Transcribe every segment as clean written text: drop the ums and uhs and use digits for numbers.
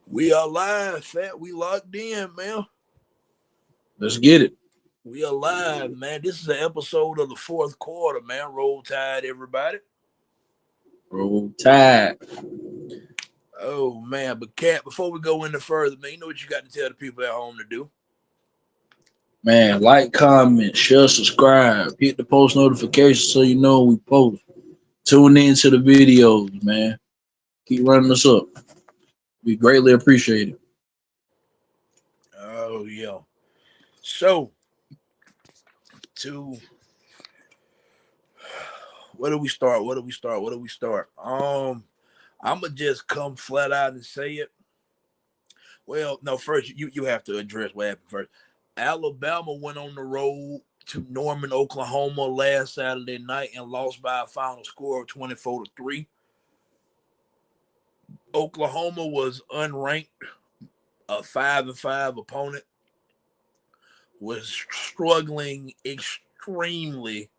We are live, fat. We locked in, man. Let's get it. We are live, man. This is an episode of the fourth quarter, man. Roll Tide, everybody. Roll Tide. Oh, man. But, Cat, before we go any further, man, you know what you got to tell the people at home to do? Man, like, comment, share, subscribe, hit the post notifications so you know when we post. Tune in to the videos, man. Keep running us up. We greatly appreciate it. Oh, yeah. So, to where do we start? I'm going to just come flat out and say it. Well, no, first, you have to address what happened first. Alabama went on the road to Norman, Oklahoma last Saturday night and lost by a final score of 24-3. Oklahoma was unranked, a 5-5 opponent, was struggling extremely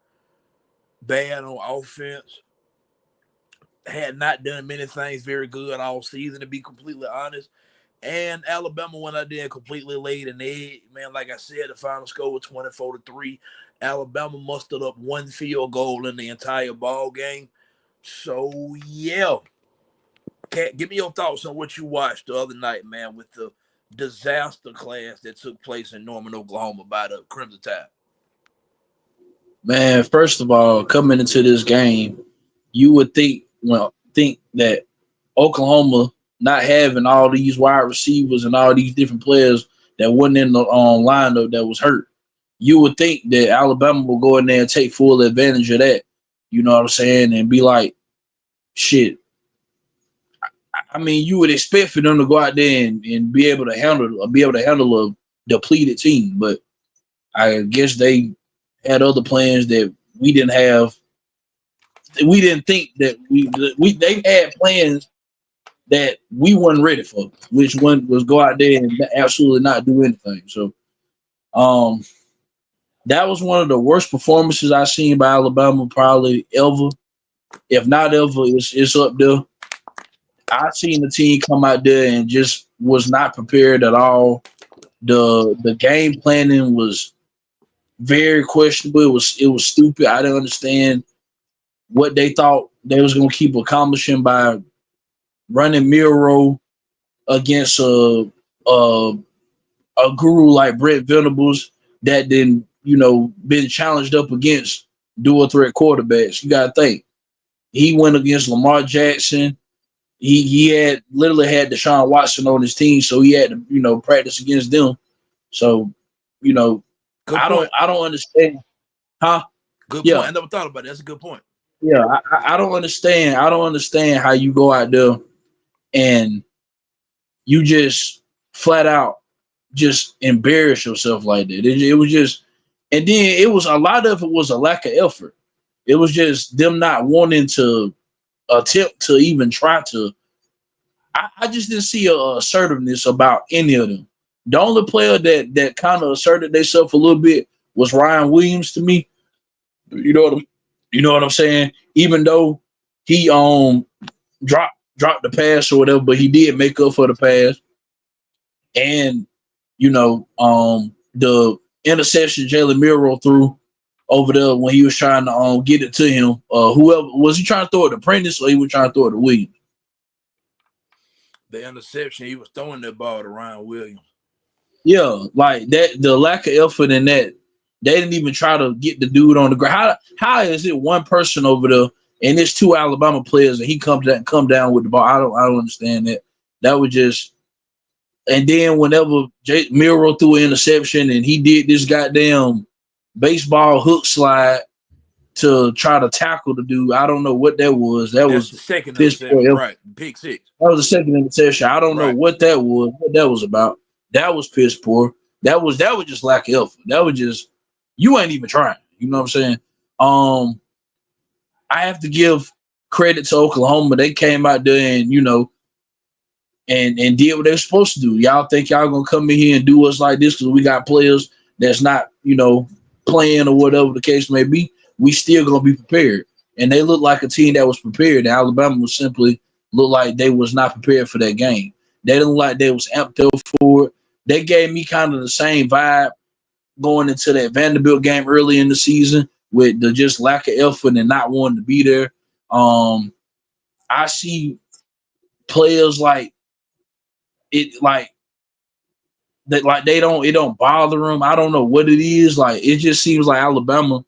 bad on offense. Had not done many things very good all season, to be completely honest. And Alabama went out there and completely laid an egg. Man, like I said, the final score was 24-3. Alabama mustered up one field goal in the entire ball game. So, yeah. Kat, give me your thoughts on what you watched the other night, man, with the disaster class that took place in Norman, Oklahoma by the Crimson Tide. Man, first of all, coming into this game, you would think that Oklahoma not having all these wide receivers and all these different players that wasn't in the lineup that was hurt. You would think that Alabama will go in there and take full advantage of that. You know what I'm saying? And be like, shit. I mean, you would expect for them to go out there and be able to handle a depleted team, but I guess they had other plans that we didn't have. We didn't think that we they had plans that we weren't ready for, which one was go out there and absolutely not do anything. So, um, that was one of the worst performances I've seen by Alabama probably ever. If not ever, it's up there. I seen the team come out there and just was not prepared at all. The game planning was very questionable. It was stupid. I didn't understand what they thought they was gonna keep accomplishing by running Miro against a a guru like Brett Venables that then been challenged up against dual threat quarterbacks. You gotta think he went against Lamar Jackson. He had literally had Deshaun Watson on his team, so he had to practice against them. So you know Good I don't point. I don't understand, huh? Good point. Yeah, I never thought about that. That's a good point. yeah. I don't understand. I don't understand how you go out there and you just flat out just embarrass yourself like that. It was just, and then it was a lot of it was a lack of effort. It was just them not wanting to attempt to even try to. I just didn't see a assertiveness about any of them. The only player that kind of asserted themselves a little bit was Ryan Williams to me. You know what I'm, you know what I'm saying? Even though he dropped the pass or whatever, but he did make up for the pass. And the interception Jalen Miro threw over there when he was trying to get it to him. Whoever was he trying to throw it to Prentice or he was trying to throw it to Williams? The interception, he was throwing that ball to Ryan Williams. Yeah, like that. The lack of effort in that, they didn't even try to get the dude on the ground. How is it one person over there and it's two Alabama players and he come down with the ball? I don't understand that. That was just. And then whenever Miro threw an interception and he did this goddamn baseball hook slide to try to tackle the dude, I don't know what that was. That That's was the second piss poor interception, effort. right? Pick six. That was the second interception. I don't know Right. what that was. What that was about. That was piss poor. That was just lack of effort. That was just you ain't even trying. You know what I'm saying? Um, I have to give credit to Oklahoma. They came out there and and did what they were supposed to do. Y'all think y'all gonna come in here and do us like this because we got players that's not playing or whatever the case may be. We still gonna be prepared, and they look like a team that was prepared. And Alabama was simply looked like they was not prepared for that game. They didn't like they was amped up for it. They gave me kind of the same vibe going into that Vanderbilt game early in the season with the just lack of effort and not wanting to be there. I see players like that like they don't it don't bother them. I don't know what it is. Like it just seems like Alabama,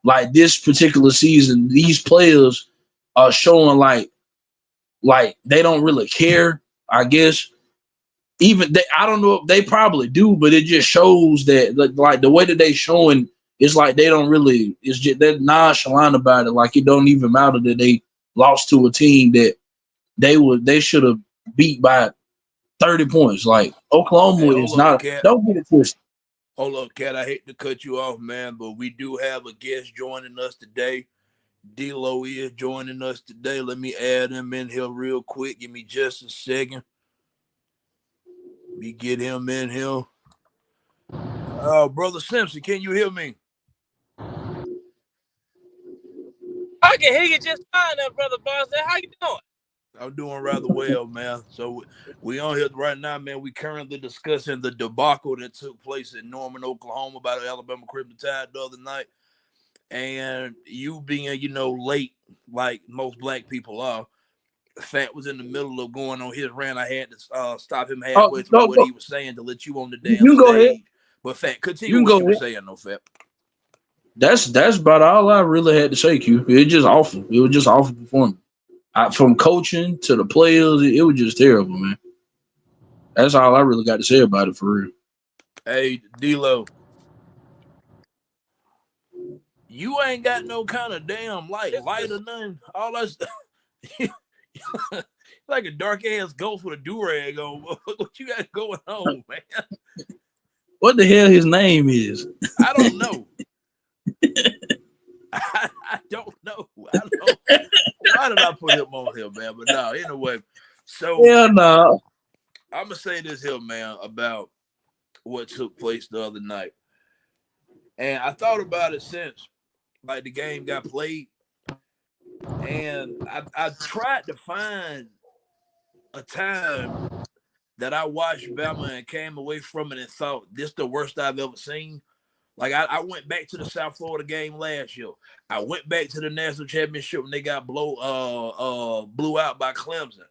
like this particular season, these players are showing like they don't really care. I guess even they, I don't know if they probably do, but it just shows that like the way that they showing, it's like they don't really. It's just they're nonchalant about it. Like it don't even matter that they lost to a team that they should have beat by 30 points. Like Hey, Oklahoma is hold up, not. Cat. Don't get it twisted. Hold up, Cat. I hate to cut you off, man, but we do have a guest joining us today. D-Lo is joining us today. Let me add him in here real quick. Give me just a second. Let me get him in here. Brother Simpson, can you hear me? I can hear you just fine, there, brother Boston. How you doing? I'm doing rather well, man. So we on here right now, man. We currently discussing the debacle that took place in Norman, Oklahoma by the Alabama Crimson Tide the other night. And you being, late like most black people are, Fat was in the middle of going on his rant. I had to stop him Oh halfway through no, what no, he was saying to let you on the you damn can go ahead. stage. But Fat, You continue can what go you were ahead. saying, no Fat. That's about all I really had to say, Q. It just awful. It was just awful performance. From coaching to the players, it was just terrible, man. That's all I really got to say about it for real. Hey, D-Lo, you ain't got no kind of damn light or nothing. All that stuff. Like a dark ass ghost with a do-rag on. What you got going on, man? What the hell his name is? I don't know. I don't know. I don't. Why did I put him on here, man? But no, anyway. So Hell no. I'm gonna say this here, man, about what took place the other night, and I thought about it since like the game got played, and I tried to find a time that I watched Bama and came away from it and thought this the worst I've ever seen. Like I went back to the South Florida game last year. I went back to the national championship when they got blew out by Clemson.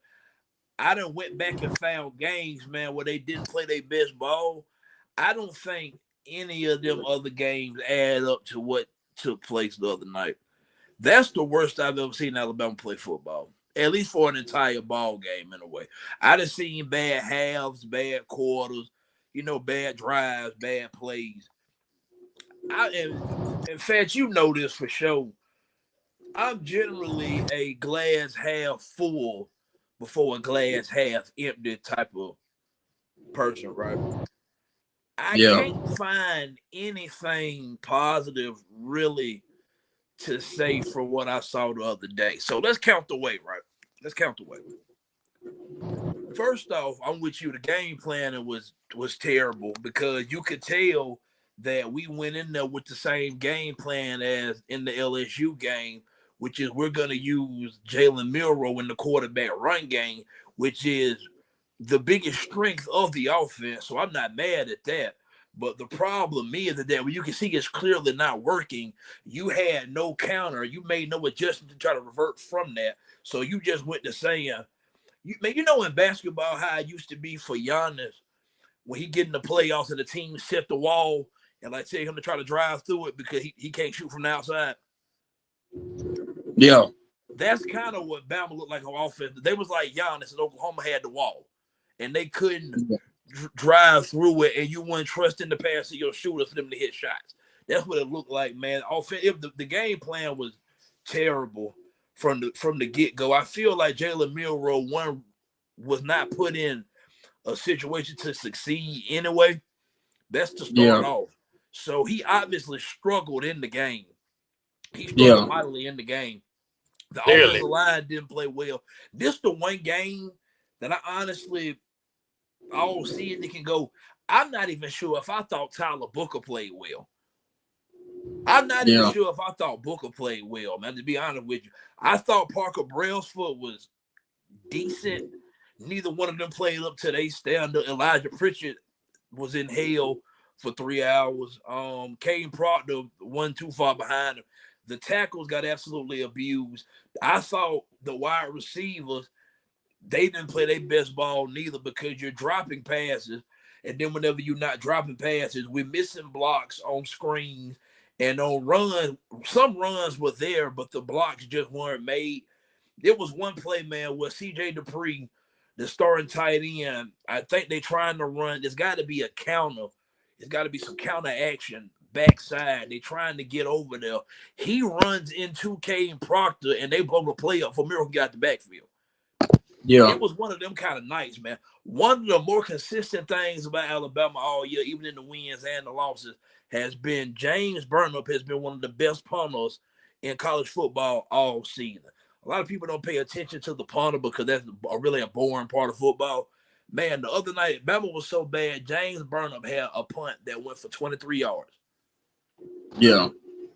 I done went back and found games, man, where they didn't play their best ball. I don't think any of them other games add up to what took place the other night. That's the worst I've ever seen Alabama play football. At least for an entire ball game, in a way. I done seen bad halves, bad quarters, bad drives, bad plays. In fact, you know this for sure. I'm generally a glass half full before a glass half empty type of person, right? I Yeah, can't find anything positive really to say for what I saw the other day. So let's count the way, right? Let's count the way. First off, I'm with you. The game planning was terrible because you could tell that we went in there with the same game plan as in the LSU game, which is we're going to use Jalen Milroe in the quarterback run game, which is the biggest strength of the offense. So I'm not mad at that. But the problem is that when you can see it's clearly not working, you had no counter. You made no adjustment to try to revert from that. So you just went to saying, in basketball how it used to be for Giannis when he get in the playoffs and the team set the wall and like tell him to try to drive through it because he can't shoot from the outside. yeah, That's kind of what Bama looked like on offense. They was like Giannis and Oklahoma had the wall and they couldn't drive through it, and you wouldn't trust in the pass of your shooter for them to hit shots. That's what it looked like, man. If the game plan was terrible from the get go, I feel like Jalen Milroe was not put in a situation to succeed anyway. That's to yeah, start off. So he obviously struggled in the game. He yeah, struggled mightily in the game. The Clearly. offensive line didn't play well. This the one game that I honestly all season can go. I'm not even sure if I thought Tyler Booker played well. I'm not even yeah, sure if I thought Booker played well, man. To be honest with you, I thought Parker Brailsford was decent. Neither one of them played up to their standard. Elijah Pritchard was in hell for 3 hours. Kane Proctor won too far behind him. The tackles got absolutely abused. I thought the wide receivers, they didn't play their best ball neither because you're dropping passes. And then whenever you're not dropping passes, we're missing blocks on screens and on runs. Some runs were there, but the blocks just weren't made. There was one play, man, where C.J. Dupree, the starting tight end, I think they trying to run. There's got to be a counter. There's got to be some counter action backside. They trying to get over there. He runs into Kane Proctor, and they blow the play up for Miracle got the backfield. Yeah. It was one of them kind of nights, man. One of the more consistent things about Alabama all year, even in the wins and the losses, has been James Burnip has been one of the best punters in college football all season. A lot of people don't pay attention to the punter because that's really a boring part of football. Man, the other night, Bama was so bad, James Burnip had a punt that went for 23 yards. Yeah.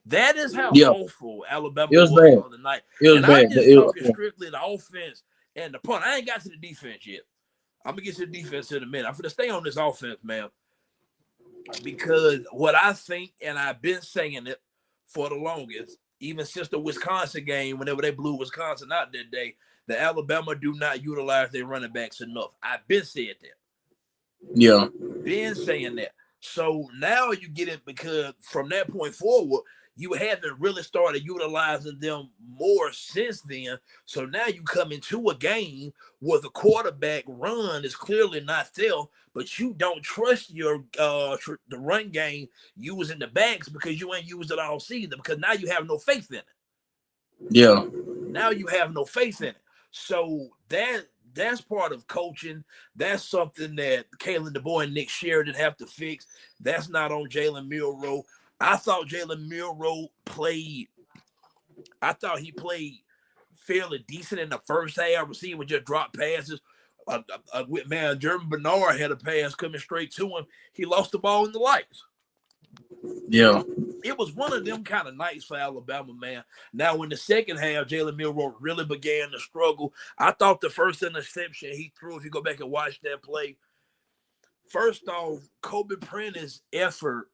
That is how awful Alabama was the other night. And I'm just talking strictly the offense and the punt. I ain't got to the defense yet. I'm going to get to the defense in a minute. I'm going to stay on this offense, man, because what I think, and I've been saying it for the longest, even since the Wisconsin game, whenever they blew Wisconsin out that day, the Alabama do not utilize their running backs enough. I've been saying that. Yeah. Been saying that. So now you get it because from that point forward, you haven't really started utilizing them more since then. So now you come into a game where the quarterback run is clearly not there, but you don't trust your the run game using the backs because you ain't used it all season because now you have no faith in it. Yeah. Now you have no faith in it. So that's part of coaching. That's something that Kalen DeBoer and Nick Sheridan have to fix. That's not on Jalen Milroe. I thought Jalen Milroe played. I thought he played fairly decent in the first half. Receiver just dropped passes. Man, Jeremy Bernard had a pass coming straight to him. He lost the ball in the lights. Yeah. It was one of them kind of nights for Alabama, man. Now, in the second half, Jalen Milroe really began to struggle. I thought the first interception he threw, if you go back and watch that play, first off, Kobe Prentice's effort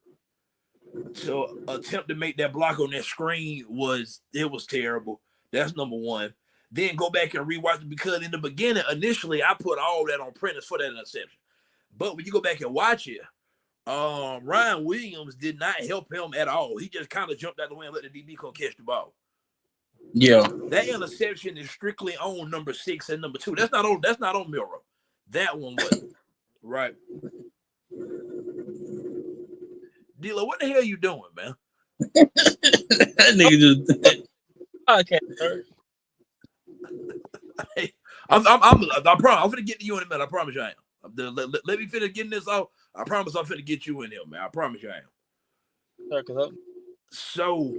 to attempt to make that block on that screen was terrible. That's number one. Then go back and rewatch it because in the beginning, initially, I put all that on Prentice for that interception. But when you go back and watch it, Ryan Williams did not help him at all. He just kind of jumped out the way and let the DB come catch the ball. Yeah. That interception is strictly on number 6 and number 2. That's not on Milroe. That one wasn't. Right. D-Lo, what the hell you doing, man? That nigga just Okay, sir. Hey, I promise. I'm gonna get to you in a minute. I promise you I am. Let me finish getting this off. I promise I'm finna get you in here, man. I promise you I am. So,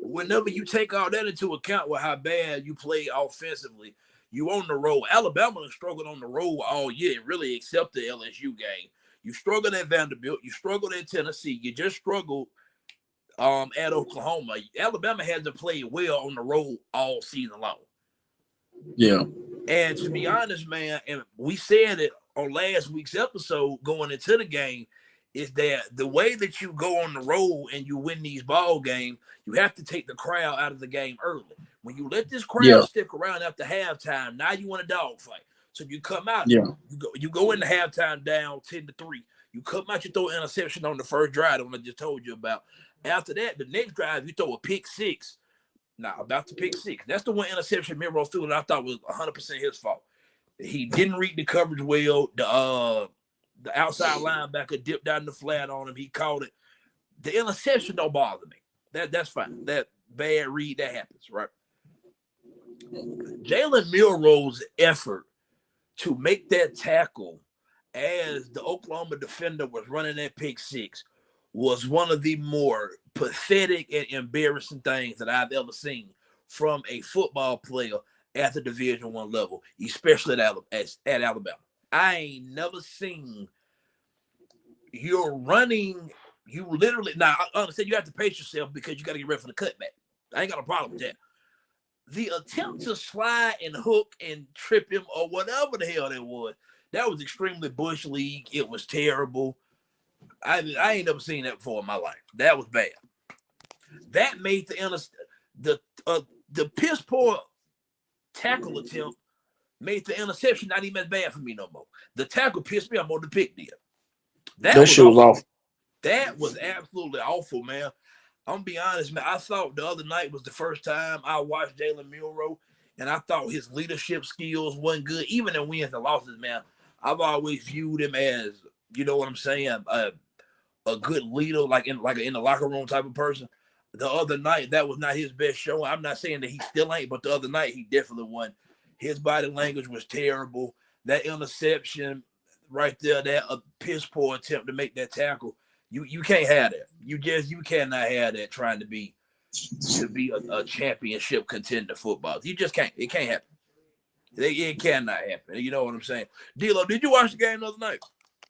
whenever you take all that into account with how bad you play offensively, you on the road. Alabama has struggled on the road all year, really, except the LSU game. You struggled at Vanderbilt. You struggled at Tennessee. You just struggled at Oklahoma. Alabama hasn't played well on the road all season long. Yeah. And to be honest, man, and we said it on last week's episode going into the game, is that the way that you go on the road and you win these ball games, you have to take the crowd out of the game early. When you let this crowd stick around after halftime, now you want a dogfight. So you come out, you go into halftime down 10-3. You come out, you throw an interception on the first drive, the one I just told you about. After that, the next drive, you throw a pick six. Now, about to pick six. That's the one interception Milroe threw that I thought was 100% his fault. He didn't read the coverage well. The outside linebacker dipped down the flat on him. He caught it. The interception don't bother me. That's fine. That bad read, that happens, right? Jalen Milroe's effort to make that tackle as the Oklahoma defender was running that pick six was one of the more pathetic and embarrassing things that I've ever seen from a football player at the Division I level, especially at Alabama. I ain't never seen you're running, you literally, now I understand you have to pace yourself because you got to get ready for the cutback. I ain't got a problem with that. the attempt to slide and hook and trip him or whatever the hell that was extremely bush league. It was terrible. I ain't never seen that before in my life. That was bad. That made the piss poor tackle attempt made the interception not even as bad for me no more. The tackle pissed me off more than the pick did. That shit was awful. That was absolutely awful, man. I'm gonna be honest, man. I thought the other night was the first time I watched Jalen Milroe, and I thought his leadership skills wasn't good. Even in wins and losses, man, I've always viewed him as, you know what I'm saying, a good leader, like in the locker room type of person. The other night, that was not his best show. I'm not saying that he still ain't, but the other night he definitely won. His body language was terrible. That interception right there, that piss poor attempt to make that tackle. You can't have that. You cannot have that trying to be a championship contender football. You just can't. It can't happen. It cannot happen. You know what I'm saying? D-Lo, did you watch the game the other night?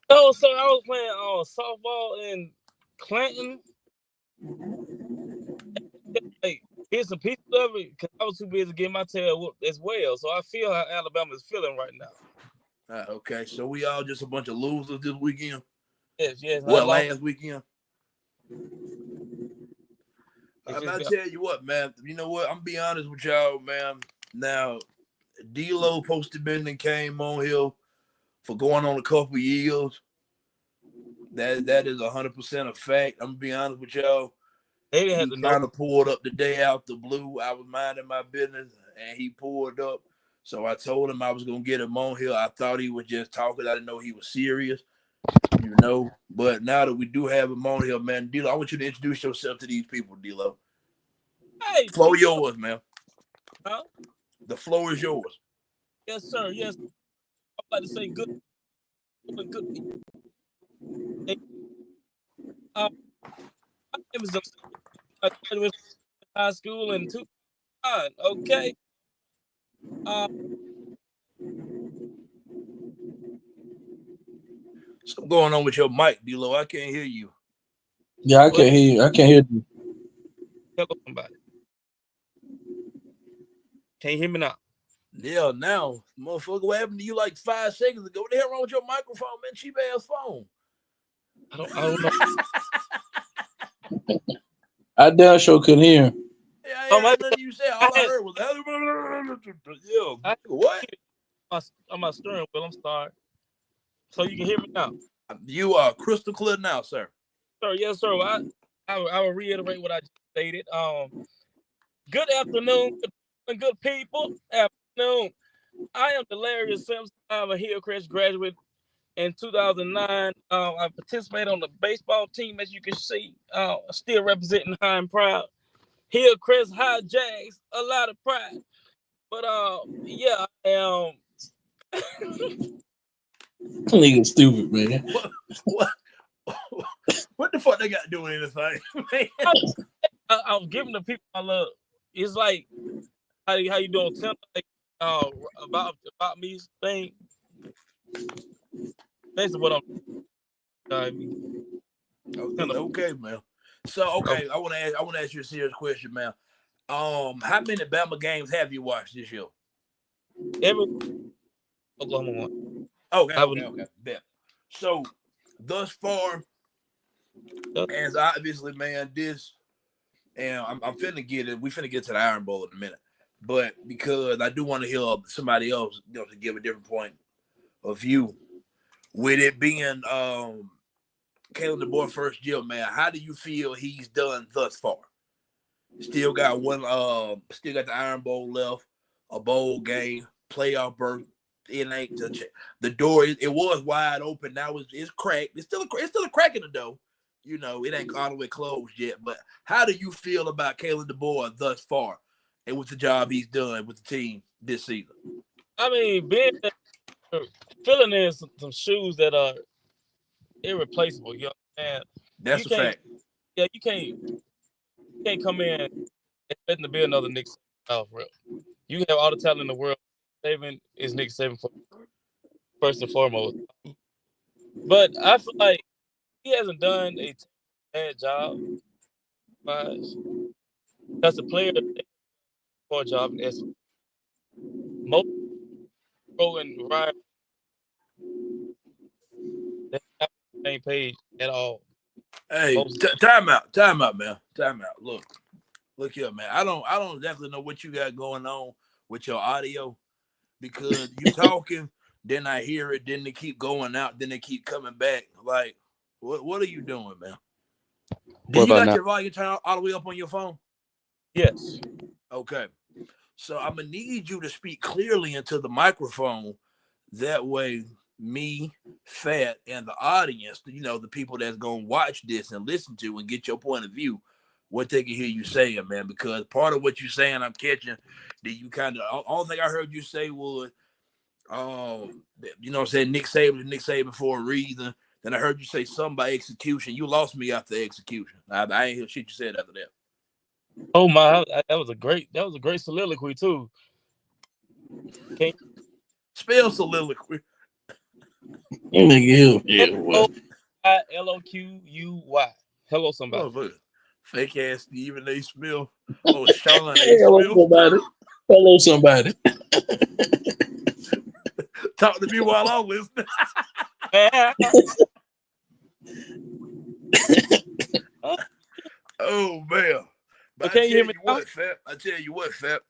Oh, so I was playing softball in Clinton. Like, here's some pieces of it because I was too busy getting my tail whooped as well. So I feel how Alabama's feeling right now. Okay, so we all just a bunch of losers this weekend. Yes. What, last weekend? I'll tell you what, man. You know what? I'm be honest with y'all, man. Now, D-Lo posted Bending came on here for going on a couple years. That is 100% a fact. I'm gonna be honest with y'all. He kind of pulled up the day out the blue. I was minding my business, and he pulled up. So I told him I was gonna get him on here. I thought he was just talking. I didn't know he was serious. You know, but now that we do have him on here, man, D-Lo, I want you to introduce yourself to these people, D-Lo. Hey, floor yours, man. Huh? The floor is yours. Yes, sir. Yes. I'm about to say good. Hey, my name is I graduated high school in 2009. Okay. What's going on with your mic, D-Lo? I can't hear you. Yeah, I can't hear you. I can't hear you. Hello, somebody. Can you hear me now? Yeah, now, motherfucker, what happened to you like 5 seconds ago? What the hell wrong with your microphone, man? Cheap ass phone. I don't know. I damn sure couldn't hear. Yeah, I heard nothing you said. All I heard was what? On my steering wheel. I'm sorry. So you can hear me now. You are crystal clear now, sir. Sir, yes, sir. I will reiterate what I just stated. Good afternoon, good people. Afternoon. I am Delarius Simpson. I'm a Hillcrest graduate in 2009. I participated on the baseball team, as you can see. Still representing high and proud. Hillcrest High Jags, a lot of pride. But yeah, I am. Nigga stupid, man. What the fuck they got to do with anything? I was giving the people my love. It's like how you doing? Tell me about me thing. Basically, what I'm. Okay, man. So okay, I want to ask you a serious question, man. How many Bama games have you watched this year? Every Oklahoma one. Okay. Bet. So thus far, as obviously, man, this, and I'm finna get it. We finna get to the Iron Bowl in a minute, but because I do want to hear somebody else, to give a different point of view. With it being Caleb DeBoer first year, man, how do you feel he's done thus far? Still got still got the Iron Bowl left, a bowl game, playoff berth. It ain't the door. It was wide open. Now it's cracked. It's still a crack in the door. It ain't all the way closed yet. But how do you feel about Caleb DeBoer thus far, and with the job he's done with the team this season? I mean, filling in some shoes that are irreplaceable. You understand? That's a fact. Yeah, you can't come in expecting to be another Nick Saban real. You have all the talent in the world. Saban is Nick Saban first and foremost. But I feel like he hasn't done a bad job. As a player point job in essence. Most Pro and Ryan, they're not on the same page at all. Hey, time out, man. Time out. Look here, man. I don't definitely know what you got going on with your audio because you talking, then I hear it, then they keep going out, then they keep coming back. Like, what are you doing, man? What You about got now? your volume turned all the way up on your phone? Yes. Okay. So I'm gonna need you to speak clearly into the microphone. That way, me, Fat, and the audience, the people that's gonna watch this and listen to and get your point of view, what they can hear you saying, man. Because part of what you're saying, I'm catching that you kind of. All thing I heard you say was, what I'm saying, Nick Saban for a reason. Then I heard you say something by execution. You lost me after execution. I ain't hear shit you said after that. Oh my, that was a great soliloquy too. Can Spell soliloquy. Nigga, you yeah, what? Loquuy? Hello, somebody. Oh, fake ass Stephen A. Smith. Oh, Sean A. Hello, Smith. somebody. Hello, somebody. Talk to me while I'm listening. Oh man. But Can you hear me now? I tell you what, Fat.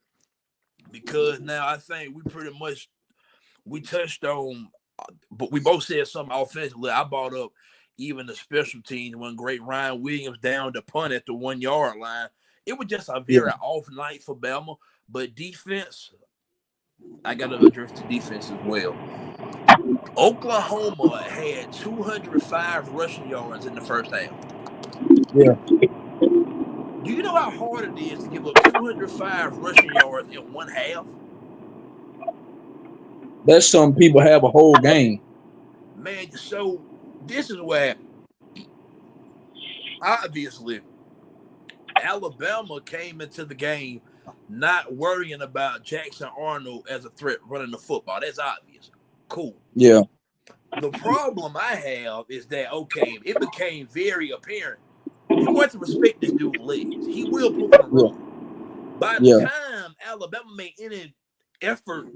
Because now I think we touched on, but we both said something offensively. I brought up even the special teams when great Ryan Williams down to punt at the 1 yard line. It was just a very off night for Bama. But defense, I got to address the defense as well. Oklahoma had 205 rushing yards in the first half. Yeah. Do you know how hard it is to give up 205 rushing yards in one half? That's some people have a whole game. Man, so this is where obviously Alabama came into the game not worrying about Jackson Arnold as a threat running the football. That's obvious. Cool. Yeah. The problem I have is that, okay, it became very apparent. You want to respect this dude's legs. He will pull on a run. By the time Alabama made any effort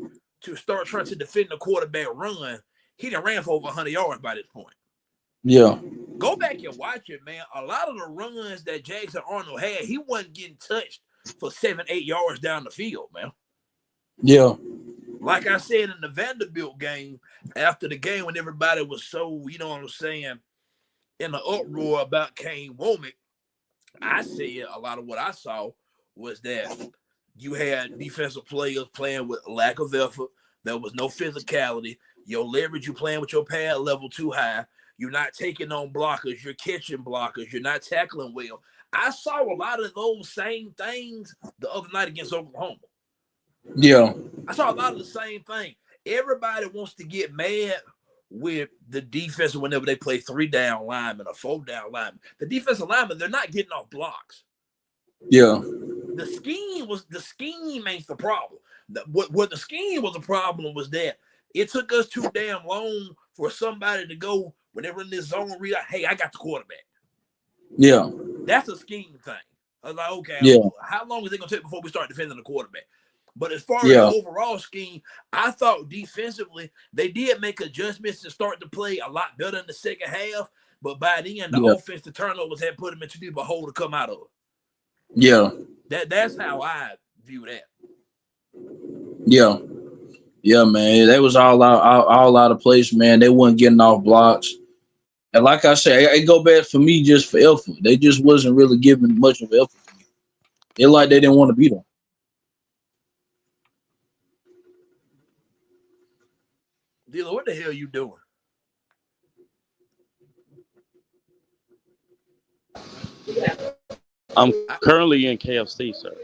to start trying to defend the quarterback run, he done ran for over 100 yards by this point. Yeah. Go back and watch it, man. A lot of the runs that Jackson Arnold had, he wasn't getting touched for 7-8 yards down the field, man. Yeah. Like I said in the Vanderbilt game, after the game when everybody was so, you know what I'm saying, in the uproar about Kane Womack, I said a lot of what I saw was that you had defensive players playing with lack of effort. There was no physicality. Your leverage, you playing with your pad level too high. You're not taking on blockers. You're catching blockers. You're not tackling well. I saw a lot of those same things the other night against Oklahoma. Yeah. I saw a lot of the same thing. Everybody wants to get mad with the defense whenever they play 3-down linemen or 4-down linemen. The defensive linemen, they're not getting off blocks. Yeah. The scheme ain't the problem. What the scheme was a problem was that it took us too damn long for somebody to go when they were in this zone read out, hey, I got the quarterback. Yeah. That's a scheme thing. I was like, okay, how long is it going to take before we start defending the quarterback? But as far as the overall scheme, I thought defensively, they did make adjustments to start to play a lot better in the second half. But by the end, the offensive turnovers had put them into deep a hole to come out of. Yeah. That's how I view that. Yeah. Yeah, man. They was all out of place, man. They wasn't getting off blocks. And like I said, it go back for me just for effort. They just wasn't really giving much of effort. It like they didn't want to beat them. Dilo, what the hell are you doing? I'm currently in KFC, sir.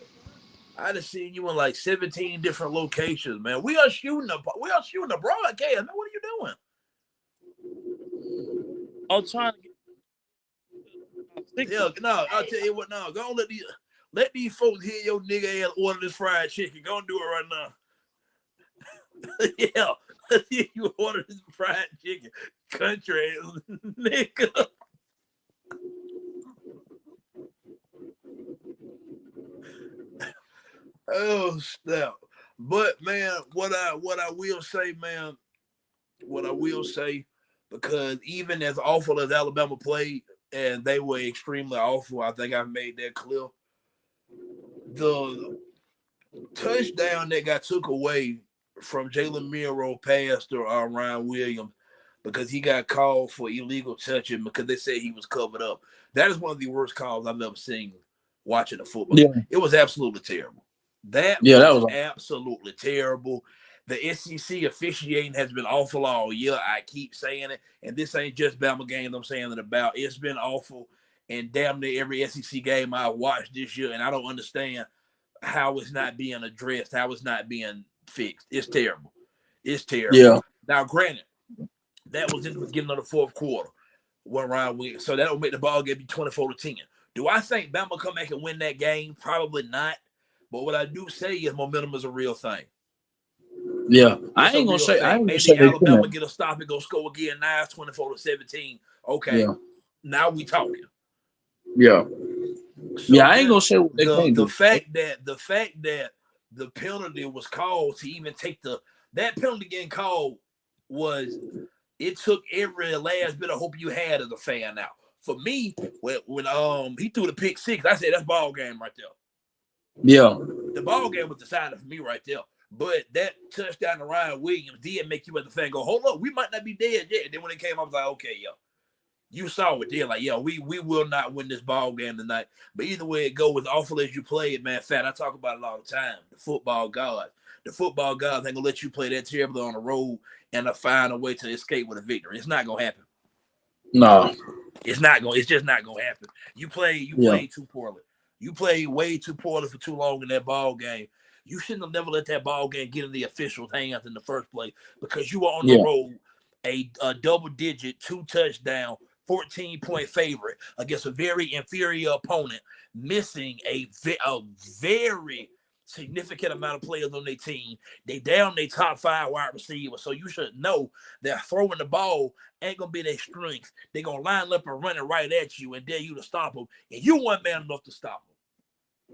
I done seen you in like 17 different locations, man. We are shooting a broadcast, man. What are you doing? I'm trying to get. Yeah, no, I'll tell you what. No, go on, let these folks hear your nigga ass order this fried chicken. Go and do it right now. Yeah, let's hear you order this fried chicken, country ass nigga. Oh snap! But man, what I will say, man, what I will say, because even as awful as Alabama played, and they were extremely awful, I think I've made that clear. The touchdown that got took away from Jalen Milroe pass to Ryan Williams because he got called for illegal touching because they said he was covered up. That is one of the worst calls I've ever seen watching a football Yeah, game. It was absolutely terrible. That yeah, that was was absolutely terrible. The SEC officiating has been awful all year. I keep saying it, and this ain't just Bama games I'm saying it about. It's been awful, and damn near every SEC game I watched this year, and I don't understand how it's not being addressed, how it's not being fixed. It's terrible. It's terrible. yeah. Now, granted, that was in the beginning of the fourth quarter, 1 round win. So that'll make the ball game be 24-10. Do I think Bama come back and win that game? Probably not. But what I do say is momentum is a real thing. Yeah, It's I a ain't gonna real say. I thing. ain't gonna say Maybe they couldn't. Alabama get a stop and go score again. Now it's 24-17. Okay, Yeah, now we talking. yeah, So yeah. I ain't just gonna say what they the can't the do. fact that the penalty was called to even take that penalty getting called was it took every last bit of hope you had as a fan out. For me, when he threw the pick six, I said that's ball game right there. Yeah, The ball game was decided for me right there. But that touchdown to Ryan Williams did make you as a fan go, hold up, we might not be dead yet. And then when it came, I was like, okay, yo, you saw it there. Like, yo, we will not win this ball game tonight. But either way it goes, as awful as you play it, man, Fat, I talk about it all the time. The football gods. The football gods ain't gonna let you play that terribly on the road and find a way to escape with a victory. It's not gonna happen. no, It's not going. It's just not gonna happen. You play yeah, too poorly. You played way too poorly for too long in that ball game. You shouldn't have never let that ball game get in the officials' hands in the first place because you were on the yeah. road, a double-digit, 2-touchdown, 14-point favorite against a very inferior opponent, missing a very significant amount of players on their team. They down their top 5 wide receivers, so you should know that throwing the ball ain't gonna be their strength. They're gonna line up and run it right at you and dare you to stop them, and you weren't man enough to stop them.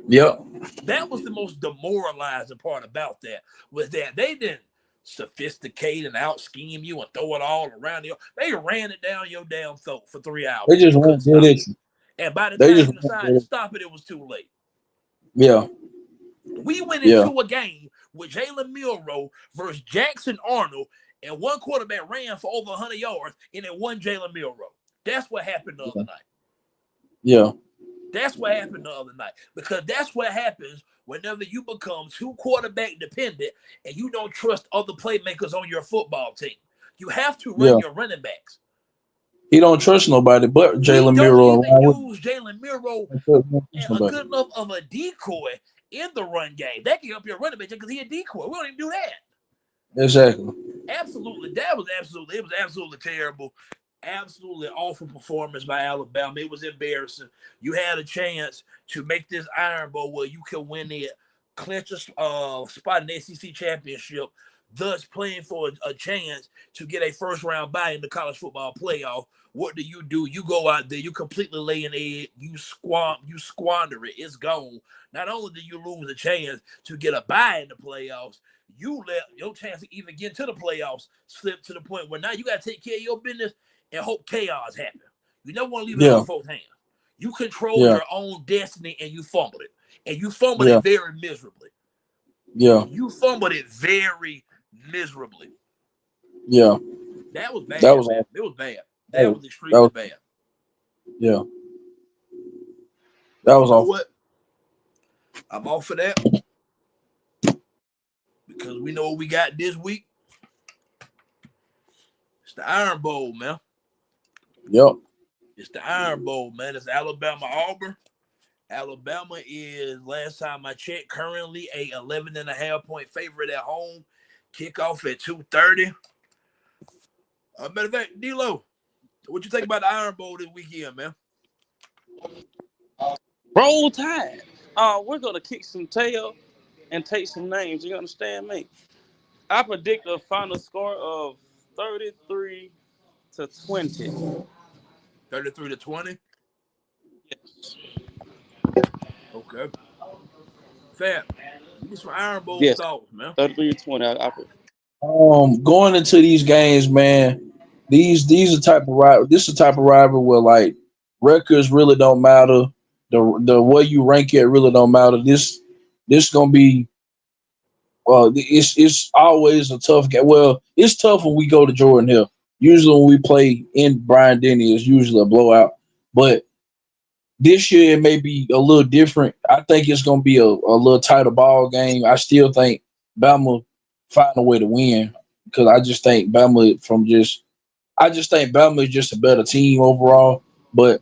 Yep. That was the most demoralizing part about that, was that they didn't sophisticate and out scheme you and throw it all around you. They ran it down your damn throat for 3 hours. They just You couldn't won't do stop it. this. And by the They time just you decided to stop it, it was too late. Yeah. We went into a game with Jalen Milroe versus Jackson Arnold, and one quarterback ran for over 100 yards, and it won Jalen Milroe. That's what happened the other night. Yeah. That's what happened the other night. Because that's what happens whenever you become too quarterback dependent and you don't trust other playmakers on your football team. You have to run your running backs. He don't trust nobody but We Jalen don't Milroe. even use Jalen Milroe a good enough of a decoy in the run game. That can help your running back because he a decoy. We don't even do that. Exactly. Absolutely. It was absolutely terrible. Absolutely awful performance by Alabama. It was embarrassing. You had a chance to make this Iron Bowl where you could win it, clinch a spot in the SEC championship, thus playing for a chance to get a first round bye in the college football playoff. What do? You go out there, you completely lay an egg, you squander it, it's gone. Not only do you lose a chance to get a bye in the playoffs, you let your chance to even get to the playoffs slip to the point where now you got to take care of your business and hope chaos happens. You never want to leave it in other folks' hands. You control your own destiny and you fumbled it. And you fumbled it very miserably. Yeah. You fumbled it very miserably. Yeah. That was bad, man. It was bad. That was extremely bad. Yeah. But you know what? I'm all for that. Because we know what we got this week. It's the Iron Bowl, man. Yep. It's the Iron Bowl, man. It's Alabama-Auburn. Alabama is, last time I checked, currently a 11.5-point favorite at home. Kickoff at 2:30. Matter of fact, D-Lo, what you think about the Iron Bowl this weekend, man? Roll Tide. We're going to kick some tail and take some names. You understand me? I predict a final score of 33-20. 33-20? Yes. Okay. Fab, you me some Iron Bowl Yes, thoughts, man. 33-20. Going into these games, man, these are type of rival. This is the type of rival where like records really don't matter. The way you rank it really don't matter. This gonna be it's always a tough game. Well, it's tough when we go to Jordan Hill. Usually when we play in Bryant Denny, it's usually a blowout. But this year it may be a little different. I think it's gonna be a little tighter ball game. I still think Bama find a way to win because I just think Bama is just a better team overall. But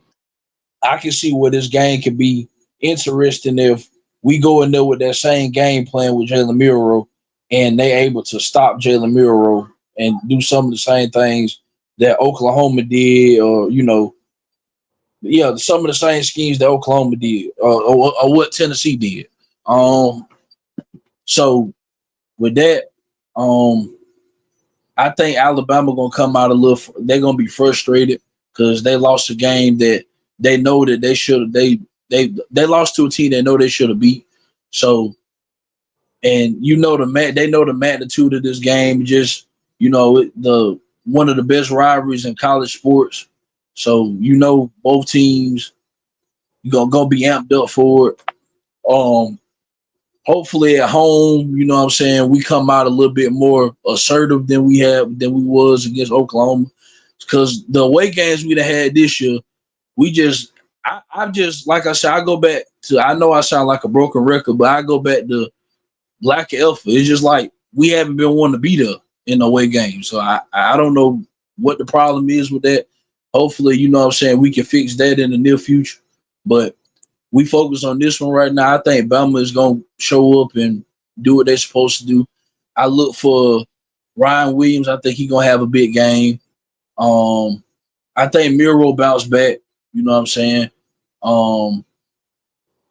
I can see where this game could be interesting if we go in there with that same game plan with Jalen Miro and they able to stop Jalen Miro and do some of the same things that Oklahoma did, or yeah, some of the same schemes that Oklahoma did, or what Tennessee did. Um, so with that, um, I think Alabama gonna come out a little. They're gonna be frustrated because they lost a game that they know that they should. They lost to a team they know they should have beat. So, and they know the magnitude of this game. Just the one of the best rivalries in college sports. So both teams you gonna be amped up for it. Um, Hopefully at home, you know what I'm saying, we come out a little bit more assertive than we was against Oklahoma. Because the away games we'd have had this year, we just I just like I said, I go back to I know I sound like a broken record, but I go back to lack of effort. It's just like we haven't been one to beat her in the away game. So I don't know what the problem is with that. Hopefully, you know what I'm saying, we can fix that in the near future. But we focus on this one right now. I think Bama is gonna show up and do what they're supposed to do. I look for Ryan Williams. I think he's gonna have a big game. Um, I think Miro bounce back. You know what I'm saying? Um,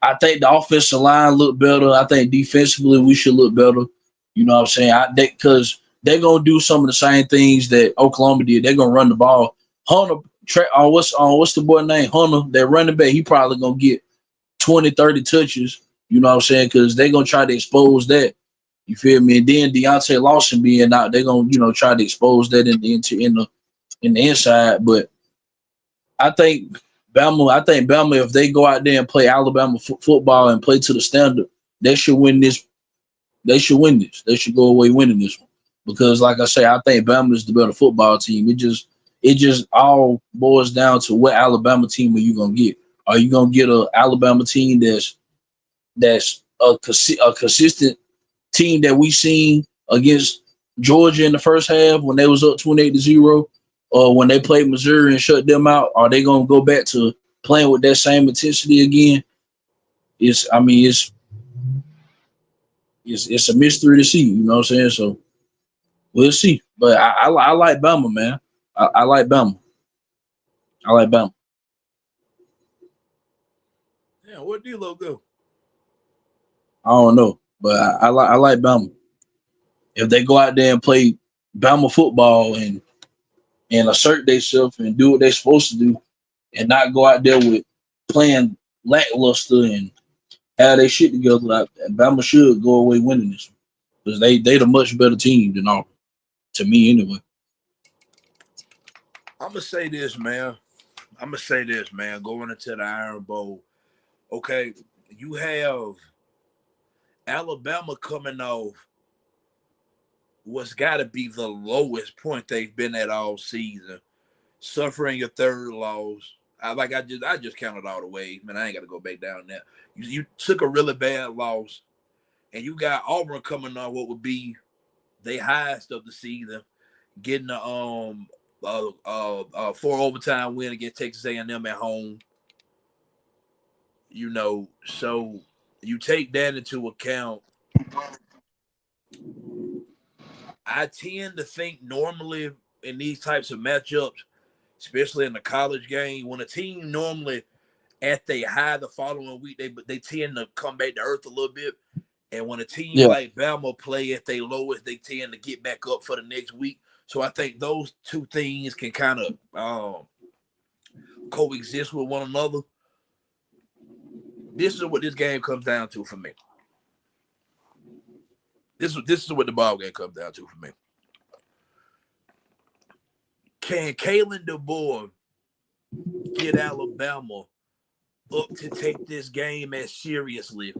I think the offensive line look better. I think defensively we should look better. You know what I'm saying? Because they're gonna do some of the same things that Oklahoma did. They're gonna run the ball. Hunter, what's the boy name? Hunter, that running back. He probably gonna get 20, 30 touches. You know what I'm saying? Because they're gonna try to expose that. You feel me? And then Deontay Lawson being out, they're gonna try to expose that in the inside. But I think Bama, if they go out there and play Alabama football and play to the standard, they should win this. They should win this. They should go away winning this one because, like I say, I think Bama is the better football team. It just all boils down to what Alabama team are you gonna get? Are you gonna get a Alabama team that's a consistent team that we seen against Georgia in the first half when they was up 28-0, or when they played Missouri and shut them out? Are they gonna go back to playing with that same intensity again? It's a mystery to see. You know what I'm saying? So we'll see. But I like Bama, man. I like Bama. I like Bama. Yeah, where'd D-Lo go? I don't know, but I like Bama. If they go out there and play Bama football and assert themselves and do what they're supposed to do, and not go out there with playing lackluster and have their shit together, like Bama should go away winning this because they the much better team than all, to me anyway. I'm gonna say this, man. Going into the Iron Bowl, okay, you have Alabama coming off what's got to be the lowest point they've been at all season, suffering your third loss. I just counted all the ways, man. I ain't got to go back down there. You took a really bad loss, and you got Auburn coming on what would be their highest of the season, getting a 4 overtime win against Texas A&M at home. So you take that into account. I tend to think normally in these types of matchups, especially in the college game, when a team normally at their high the following week, they tend to come back to earth a little bit. And when a team Yeah, like Bama play at their lowest, they tend to get back up for the next week. So I think those two things can kind of coexist with one another. This is what this game comes down to for me. this is what the ball game comes down to for me. Can Kalen DeBoer get Alabama up to take this game as seriously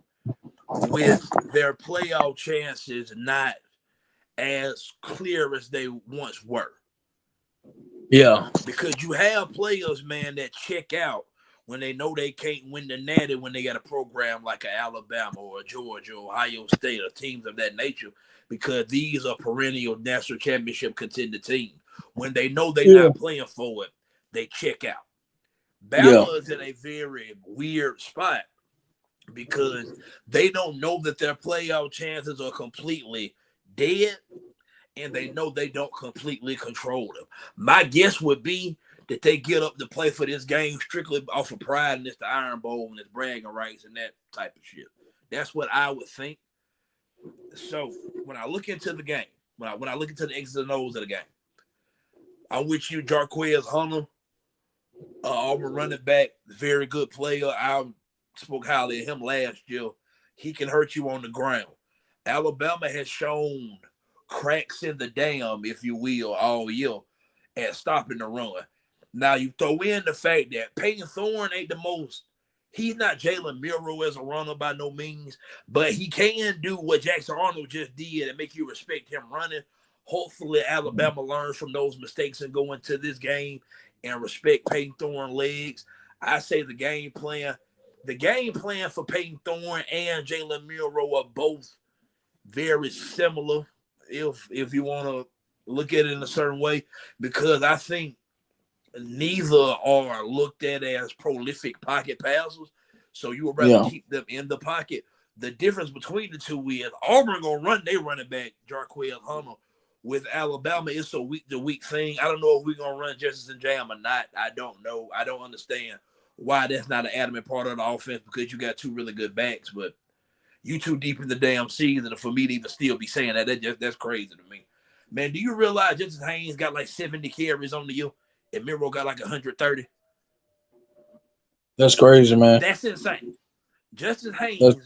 with their playoff chances not as clear as they once were? Yeah. Because you have players, man, that check out when they know they can't win the Natty when they got a program like a Alabama or a Georgia or Ohio State or teams of that nature, because these are perennial national championship contender teams. When they know they're not playing for it, they check out. Bama is in a very weird spot because they don't know that their playoff chances are completely dead, and they know they don't completely control them. My guess would be that they get up to play for this game strictly off of pride, and it's the Iron Bowl and it's bragging rights and that type of shit. That's what I would think. So when I look into the game, when I look into the X's and O's of the game, I'm with you, Jarquez Hunter, Auburn running back, very good player. I spoke highly of him last year. He can hurt you on the ground. Alabama has shown cracks in the dam, if you will, all year at stopping the run. Now, you throw in the fact that Peyton Thorne ain't the most, he's not Jalen Milroe as a runner by no means, but he can do what Jackson Arnold just did and make you respect him running. Hopefully, Alabama learns from those mistakes and go into this game and respect Peyton Thorne legs. I say the game plan for Peyton Thorne and Jalen Milroe are both very similar, if you want to look at it in a certain way, because I think neither are looked at as prolific pocket passers, so you would rather keep them in the pocket. The difference between the two is Auburn gonna run their running back, Jarquez Hunter. With Alabama, it's a week-to-week thing. I don't know if we're gonna run Justice and Jam or not. I don't know. I don't understand why that's not an adamant part of the offense, because you got two really good backs, but you too deep in the damn season for me to even still be saying that. That's crazy to me. Man, do you realize Justice Haynes got like 70 carries on the year and Miro got like 130? That's crazy, man. That's insane. Justice Haynes,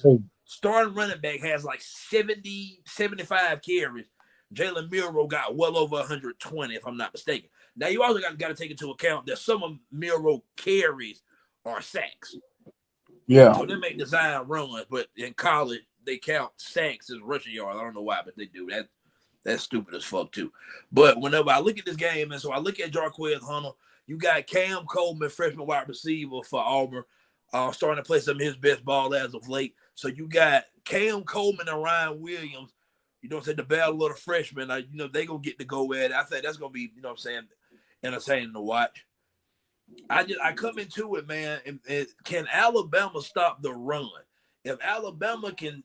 starting running back, has like 70, 75 carries. Jalen Milroe got well over 120, if I'm not mistaken. Now, you also got to take into account that some of Milroe carries are sacks. Yeah. So they make design runs, but in college, they count sacks as rushing yards. I don't know why, but they do. That's stupid as fuck, too. But whenever I look at this game, and so I look at Jarquez Hunter, you got Cam Coleman, freshman wide receiver for Auburn, starting to play some of his best ball as of late. So you got Cam Coleman and Ryan Williams, the battle of the freshmen. They're going to get to go at it. I think that's going to be, entertaining to watch. I come into it, man, and can Alabama stop the run? If Alabama can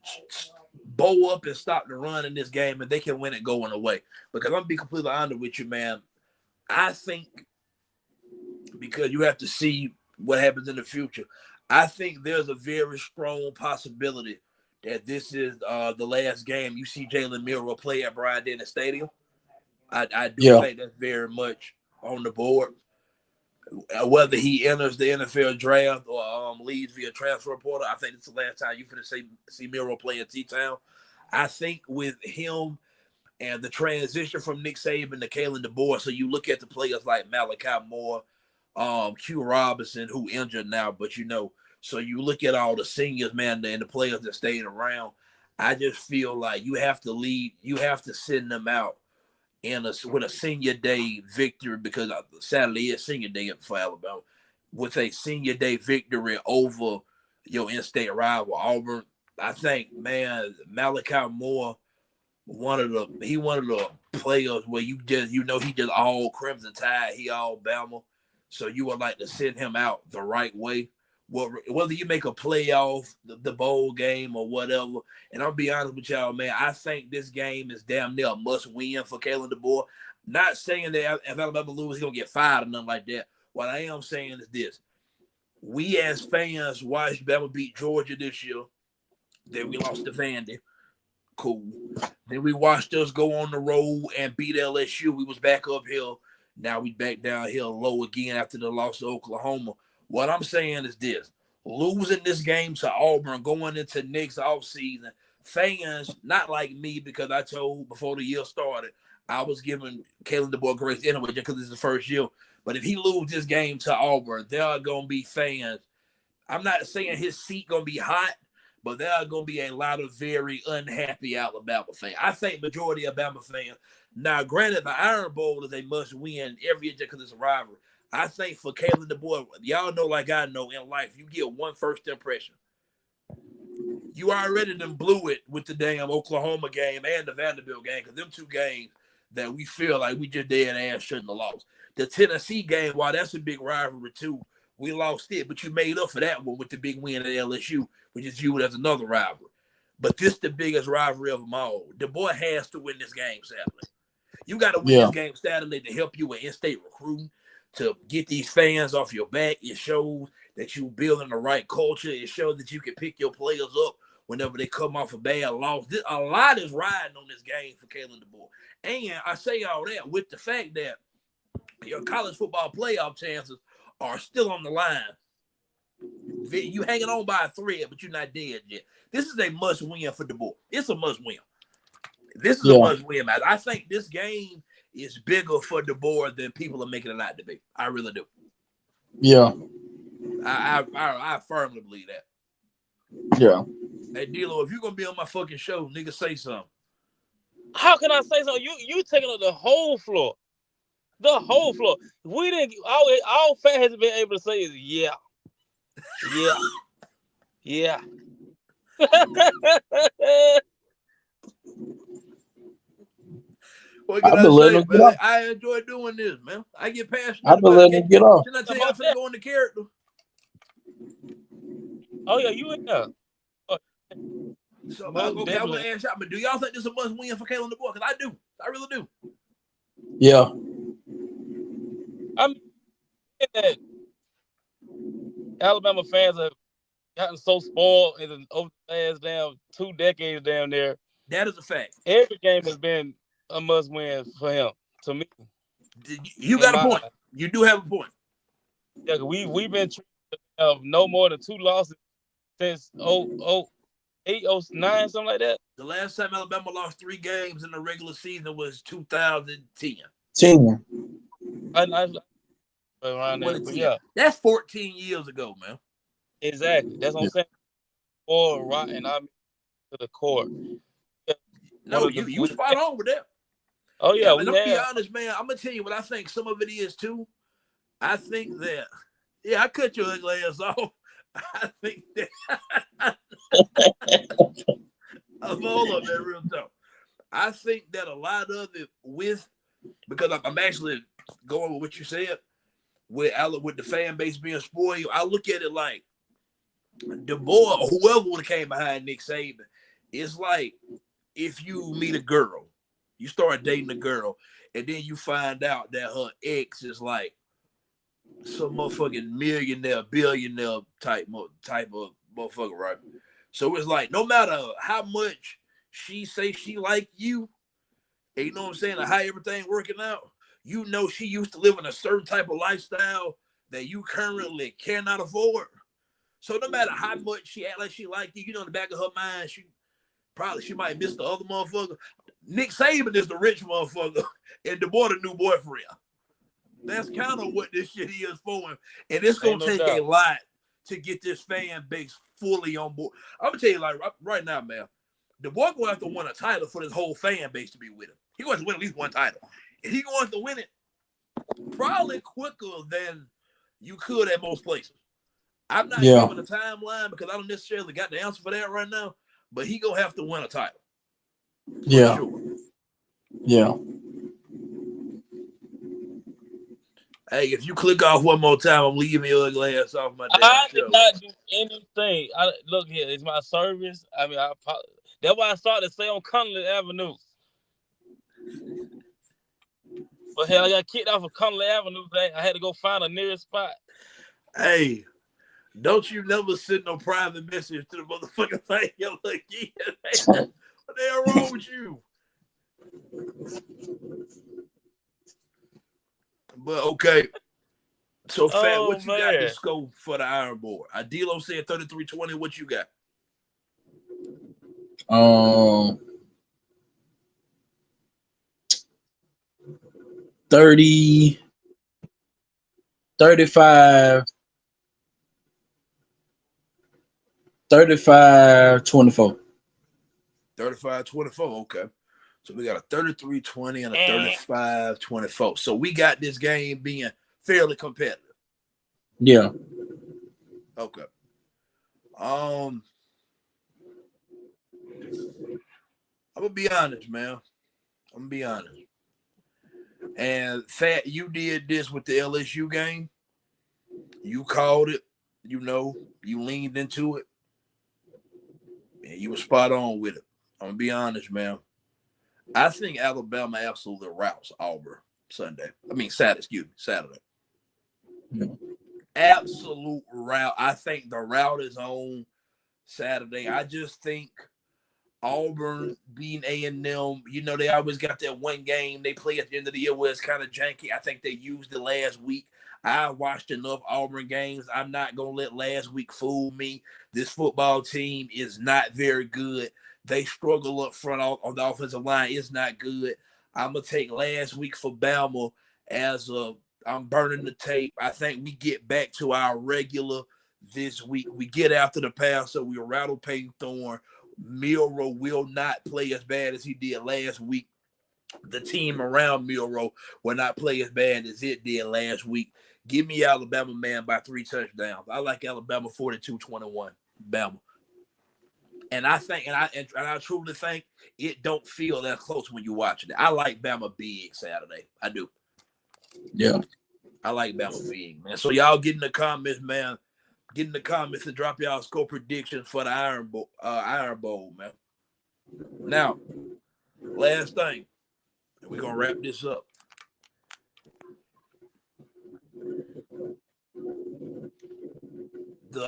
bow up and stop the run in this game, and they can win it going away. Because I'm going to be completely honest with you, man. I think, because you have to see what happens in the future, I think there's a very strong possibility that this is the last game you see Jalen Milroe play at Bryant-Denny Stadium. I do think that's very much on the board. Whether he enters the NFL draft or leaves via transfer portal, I think it's the last time you're going to see Milroe play at T-Town. I think with him and the transition from Nick Saban to Kalen DeBoer, so you look at the players like Malachi Moore, Q Robinson, who injured now, but so you look at all the seniors, man, and the players that stayed around. I just feel like you have to send them out with a senior day victory, because Saturday is senior day for Alabama, with a senior day victory over your in-state rival Auburn. I think, man, Malachi Moore, one of the players where he just all Crimson Tide, he all Bama, so you would like to send him out the right way. Whether you make a playoff, the bowl game, or whatever, and I'll be honest with y'all, man, I think this game is damn near a must-win for Kalen DeBoer. Not saying that if Alabama loses, he's going to get fired or nothing like that. What I am saying is this. We as fans watched Bama beat Georgia this year. Then we lost to Vandy. Cool. Then we watched us go on the road and beat LSU. We was back uphill. Now we back downhill low again after the loss to Oklahoma. What I'm saying is this. Losing this game to Auburn going into next offseason fans, not like me, because I told before the year started, I was giving Kalen DeBoer grace anyway, just because it's the first year. But if he loses this game to Auburn, there are going to be fans. I'm not saying his seat going to be hot, but there are going to be a lot of very unhappy Alabama fans. I think majority of Alabama fans. Now, granted, the Iron Bowl is a must-win every year because it's a rivalry. I think for Kalen DeBoer, y'all know like I know in life, you get one first impression. You already done blew it with the damn Oklahoma game and the Vanderbilt game, because them two games that we feel like we just dead ass shouldn't have lost. The Tennessee game, while that's a big rivalry too, we lost it, but you made up for that one with the big win at LSU, which is viewed as another rivalry. But this is the biggest rivalry of them all. DeBoer has to win this game Saturday. You got to win this game Saturday to help you with in-state recruiting, to get these fans off your back. It shows that you building the right culture. It shows that you can pick your players up whenever they come off a bad loss. A lot is riding on this game for Kalen DeBoer. And I say all that with the fact that your college football playoff chances are still on the line. You hanging on by a thread, but you're not dead yet. This is a must-win for DeBoer. It's a must-win. This is a must-win match. I think this game is bigger for DeBoer than people are making it out to be. I really do. Yeah. I firmly believe that. Yeah. Hey, D-Lo, if you're going to be on my fucking show, nigga, say something. How can I say something? You taking up the whole floor. The whole floor. We didn't. All Fat has been able to say is yeah. What can I say, man? I enjoy doing this, man. I get passionate. I've been letting him get off. Didn't I tell you I'm finna go into character? Oh yeah, you in there. So okay, I want to ask y'all, but do y'all think this is a must win for Kalen DeBoer? Because I do. I really do. Yeah. I mean, that Alabama fans have gotten so spoiled over the last damn 2 decades down there. That is a fact. Every game has been a must win for him. To me, you got a point. You do have a point. Yeah, we've been no more than 2 losses since 08, 09, something like that. The last time Alabama lost 3 games in the regular season was 2010. 10. Around there, but yeah, that's 14 years ago, man. Exactly. That's what I'm saying. Or rotten, I mean, to the core. Yeah. No, you spot on with that. Oh yeah, I'm gonna be honest, man. I'm gonna tell you what I think some of it is too. I think that, I cut your ugly ass off. I think that I'm all of that real talk. I think that a lot of it because I'm actually going with what you said with the fan base being spoiled. I look at it like DeBoer, whoever would have came behind Nick Saban, it's like if you meet a girl, you start dating a girl, and then you find out that her ex is like some motherfucking millionaire, billionaire type of motherfucker, right? So it's like no matter how much she say she like you, and you know what I'm saying, how everything working out, you know she used to live in a certain type of lifestyle that you currently cannot afford. So no matter how much she act like she like you, in the back of her mind, she might miss the other motherfucker. Nick Saban is the rich motherfucker, and DeBoer the new boyfriend. That's kind of what this shit is for him. And it's going to take a lot to get this fan base fully on board. I'm going to tell you, like, right now, man, DeBoer going to have to win a title for this whole fan base to be with him. He's going to win at least one title. And he's going to have to win it probably quicker than you could at most places. I'm not giving a timeline because I don't necessarily got the answer for that right now, but he going to have to win a title. Yeah. Sure. Yeah. Hey, if you click off one more time, I'm leaving your ugly ass off my damn I show. did not do anything. Look here, it's my service. I mean, that's why I started to stay on Connolly Avenue. But hell, I got kicked off of Connolly Avenue. I had to go find a nearest spot. Hey, don't you never send no private message to the motherfucking thing again. What the hell wrong with you? But okay. So Fat, what you got to scope for the Iron Board? Adilo said 33-20. What you got? Um, 30, 35, 35, 24. 35-24. Okay. So we got a 33-20 and a 35-24. So we got this game being fairly competitive. Yeah. Okay. I'm gonna be honest, man. I'm gonna be honest. And Fat, you did this with the LSU game. You called it. You leaned into it, and you were spot on with it. I'm gonna be honest, man. I think Alabama absolutely routes Auburn Sunday. I mean Saturday. Excuse me, Saturday. Yeah. Absolute route. I think the route is on Saturday. I just think Auburn being A&M, they always got that one game they play at the end of the year where it's kind of janky. I think they used it last week. I watched enough Auburn games. I'm not going to let last week fool me. This football team is not very good. They struggle up front on the offensive line. It's not good. I'm going to take last week for Bama as I'm burning the tape. I think we get back to our regular this week. We get after the pass, so we rattle Peyton Thorne. Milroe will not play as bad as he did last week. The team around Milroe will not play as bad as it did last week. Give me Alabama, man, by 3 touchdowns. I like Alabama 42-21, Bama. And I think, and I truly think it don't feel that close when you're watching it. I like Bama big Saturday. I do. Yeah. I like Bama big, man. So y'all get in the comments, man. Get in the comments and drop y'all score predictions for the Iron Bowl, man. Now, last thing, and we're gonna wrap this up. The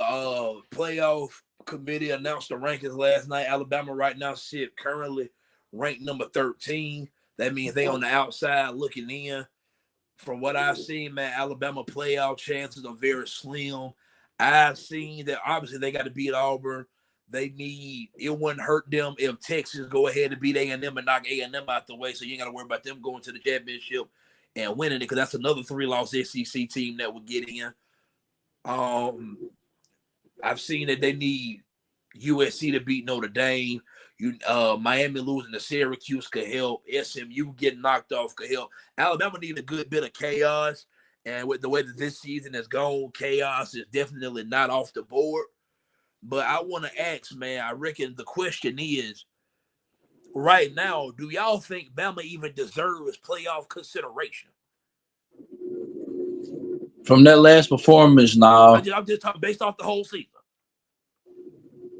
playoff committee announced the rankings last night. Alabama right now sit currently ranked number 13. That means they on the outside looking in. From what I've seen, man, Alabama playoff chances are very slim. I've seen that obviously they got to beat Auburn. It wouldn't hurt them if Texas go ahead and beat A&M and knock A&M out the way, so you ain't got to worry about them going to the championship and winning it, because that's another 3-loss SEC team that would get in. I've seen that they need USC to beat Notre Dame. Miami losing to Syracuse could help. SMU getting knocked off could help. Alabama need a good bit of chaos. And with the way that this season has gone, chaos is definitely not off the board. But I want to ask, man, I reckon the question is, right now, do y'all think Bama even deserves playoff consideration? From that last performance, now I'm just talking based off the whole season.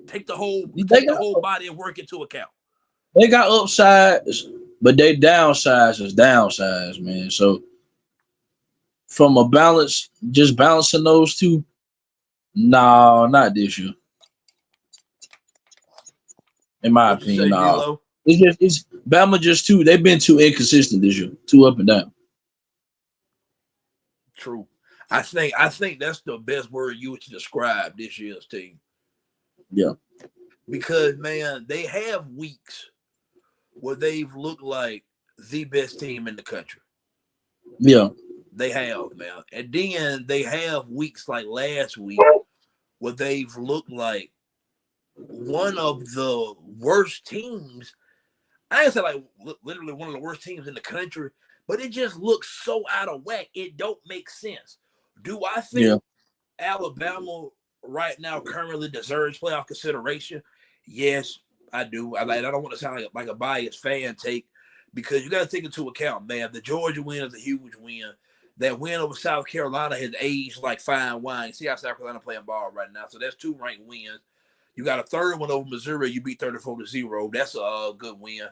Take the whole body of work into account. They got upsides, but they downsides, man. So from a balance, just balancing those two, no, not this year. In my opinion, no. It's Bama just too. They've been too inconsistent this year, too up and down. True. I think that's the best word you would describe this year's team. Yeah. Because, man, they have weeks where they've looked like the best team in the country. Yeah. They have, man. And then they have weeks like last week where they've looked like one of the worst teams. I ain't say like literally one of the worst teams in the country, but it just looks so out of whack. It don't make sense. Do I think Alabama right now currently deserves playoff consideration? Yes, I do. I don't want to sound like a biased fan take, because you got to take into account, man, the Georgia win is a huge win. That win over South Carolina has aged like fine wine. See how South Carolina playing ball right now. So that's 2 ranked wins. You got a third one over Missouri. You beat 34-0. That's a good win.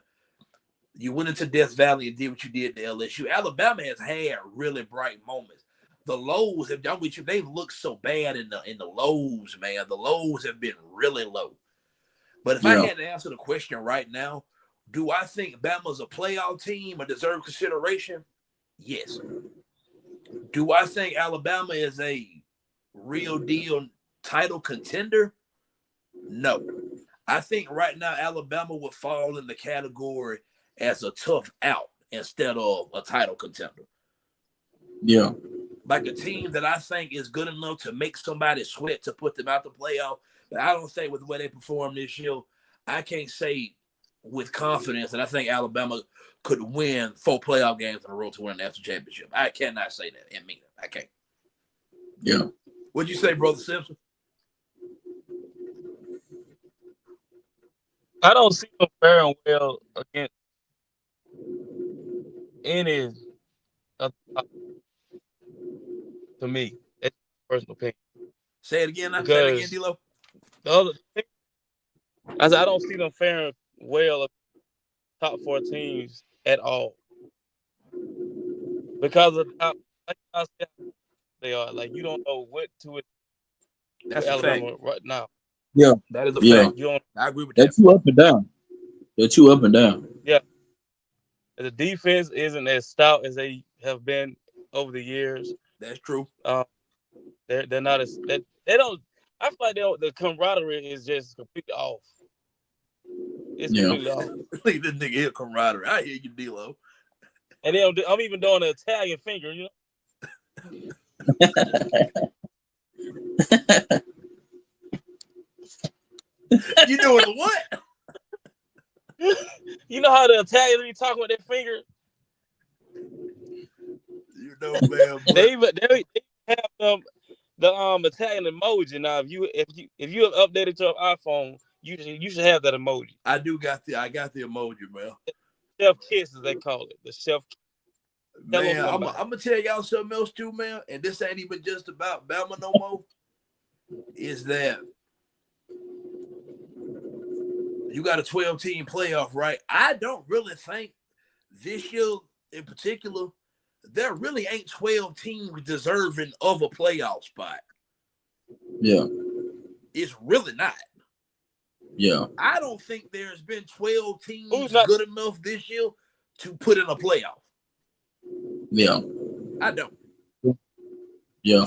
You went into Death Valley and did what you did to LSU. Alabama has had really bright moments. The lows have done with you. They've looked so bad in the lows, man. The lows have been really low. But if I had to answer the question right now, do I think Bama's a playoff team or deserve consideration? Yes. Do I think Alabama is a real deal title contender? No. I think right now Alabama would fall in the category as a tough out instead of a title contender. Yeah. Like a team that I think is good enough to make somebody sweat to put them out the playoff. But I don't think with the way they performed this year, I can't say with confidence that I think Alabama could win 4 playoff games in a row to win a national championship. I cannot say that and mean it. I can't. Yeah. What'd you say, Brother Simpson? I don't see them faring well against any to me. That's my personal opinion. Say it again. Say it again, Because D-Lo. the other, I don't see them faring well against top 4 teams at all. Because of how, like I said, they are. Like, you don't know what to expect That's with a fact. Alabama right now. Yeah. That is a Yeah. fact. You don't. I agree with They're that. too up and down. They're too up and down. Yeah. The defense isn't as stout as they have been over the years. That's true. They're not as they don't. I feel like the camaraderie is just completely off. It's Yeah. completely off. Look at this nigga here, camaraderie. I hear you, D-Lo. And then I'm even doing the Italian finger, you know. You doing the what? You know how the Italians be talking with their finger? You know, man. They have the Italian emoji now. If you have updated your iPhone, you should have that emoji. I got the emoji, man. Chef kiss, as they call it. The chef kiss. Man, I'm gonna tell y'all something else too, man. And this ain't even just about Bama no more. Is that you got a 12-team playoff, right? I don't really think this year in particular, there really ain't 12 teams deserving of a playoff spot. Yeah. It's really not. Yeah. I don't think there's been 12 teams not good enough this year to put in a playoff. Yeah. I don't. Yeah.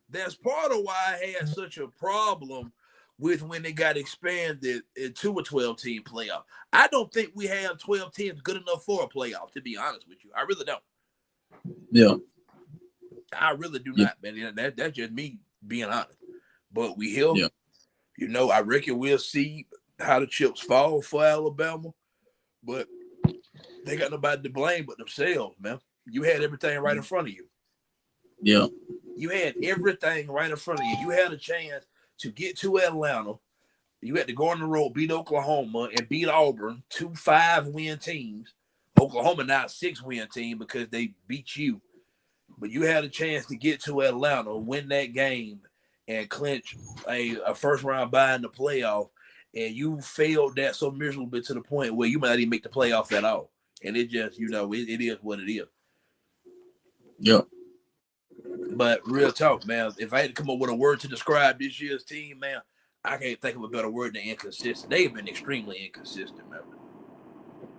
That's part of why I had such a problem with when they got expanded into a 12-team playoff. I don't think we have 12 teams good enough for a playoff, to be honest with you. I really don't. Yeah. I really do not, man. That's just me being honest. But we here. Yeah. You know, I reckon we'll see how the chips fall for Alabama. But they got nobody to blame but themselves, man. You had everything right in front of you. Yeah. You had everything right in front of you. You had a chance to get to Atlanta. You had to go on the road, beat Oklahoma, and beat Auburn, 2 5-win teams. Oklahoma now a 6-win team because they beat you. But you had a chance to get to Atlanta, win that game, and clinch a first-round bye in the playoff. And you failed that so miserably to the point where you might not even make the playoff at all. And it just, it is what it is. Yeah. But real talk, man, if I had to come up with a word to describe this year's team, man, I can't think of a better word than inconsistent. They've been extremely inconsistent, man.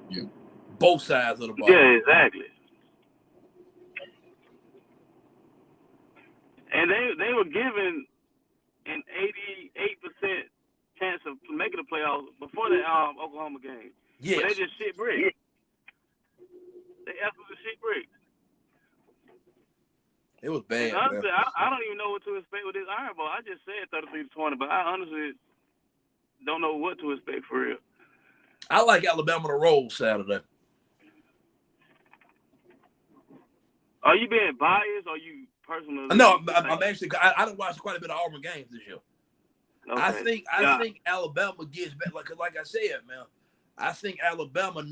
Yeah. Both sides of the ball. Yeah, exactly. And they were given an 88% chance of making the playoffs before the Oklahoma game. Yes. But they just shit bricks. They absolutely shit bricks. It was bad. And honestly, I don't even know what to expect with this Iron Bowl. I just said 33-20, but I honestly don't know what to expect for real. I like Alabama to roll Saturday. Are you being biased or you personally? No, I'm actually. I don't watch quite a bit of Auburn games this year. Okay. I think Alabama gets back. Like I said, man. I think Alabama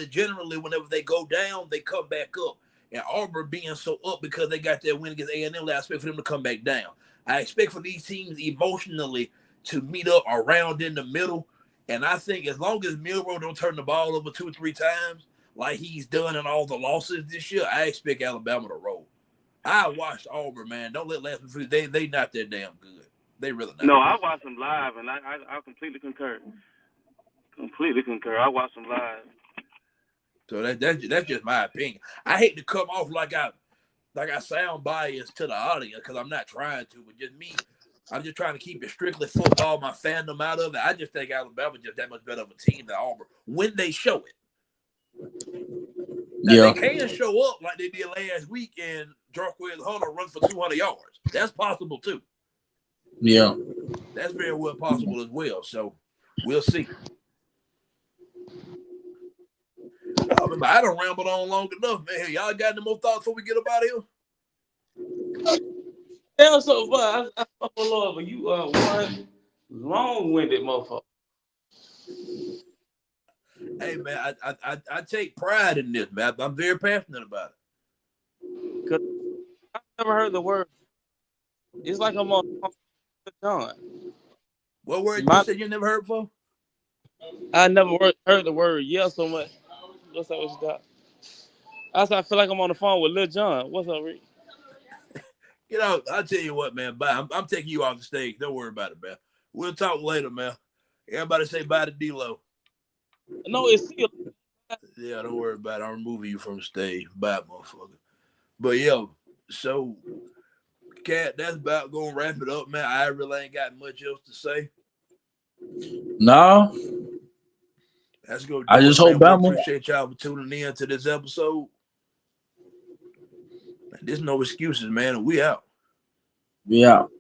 generally, whenever they go down, they come back up. And Auburn being so up because they got that win against A&M, I expect for them to come back down. I expect for these teams emotionally to meet up around in the middle. And I think as long as Milroe don't turn the ball over 2 or 3 times, like he's done in all the losses this year, I expect Alabama to roll. I watched Auburn, man. Don't let last me. They not that damn good. They really not. No, I watched them live, and I completely concur. Completely concur. I watched them live. So that's just my opinion. I hate to come off like I sound biased to the audience because I'm not trying to, but just me I'm just trying to keep it strictly football, my fandom out of it. I just think Alabama just that much better of a team than Auburn when they show it. Now, Yeah. they can show up like they did last week and Jarquez Hunter run for 200 yards. That's possible, too. Yeah. That's very well possible as well. So, we'll see. I done rambled on long enough, man. Y'all got any more thoughts before we get up out of here? Yeah, so, but I fuck with Lord, but you one long-winded motherfucker. Hey, man, I take pride in this, man. I'm very passionate about it. Cause I've never heard the word. It's like I'm on John. What word you said you never heard before? I never heard the word yeah so much. What's up, what you got? I feel like I'm on the phone with Lil John. What's up, Rick? You know, I'll tell you what, man. Bye. I'm taking you off the stage. Don't worry about it, man. We'll talk later, man. Everybody say bye to D-Lo. No, it's still. Yeah, don't worry about it. I'm removing you from the stage. Bye, motherfucker. But, yo, so, Cat, that's about going to wrap it up, man. I really ain't got much else to say. No. Let's go. I just hope Bama. We appreciate y'all for tuning in to this episode. There's no excuses, man. We out. We out.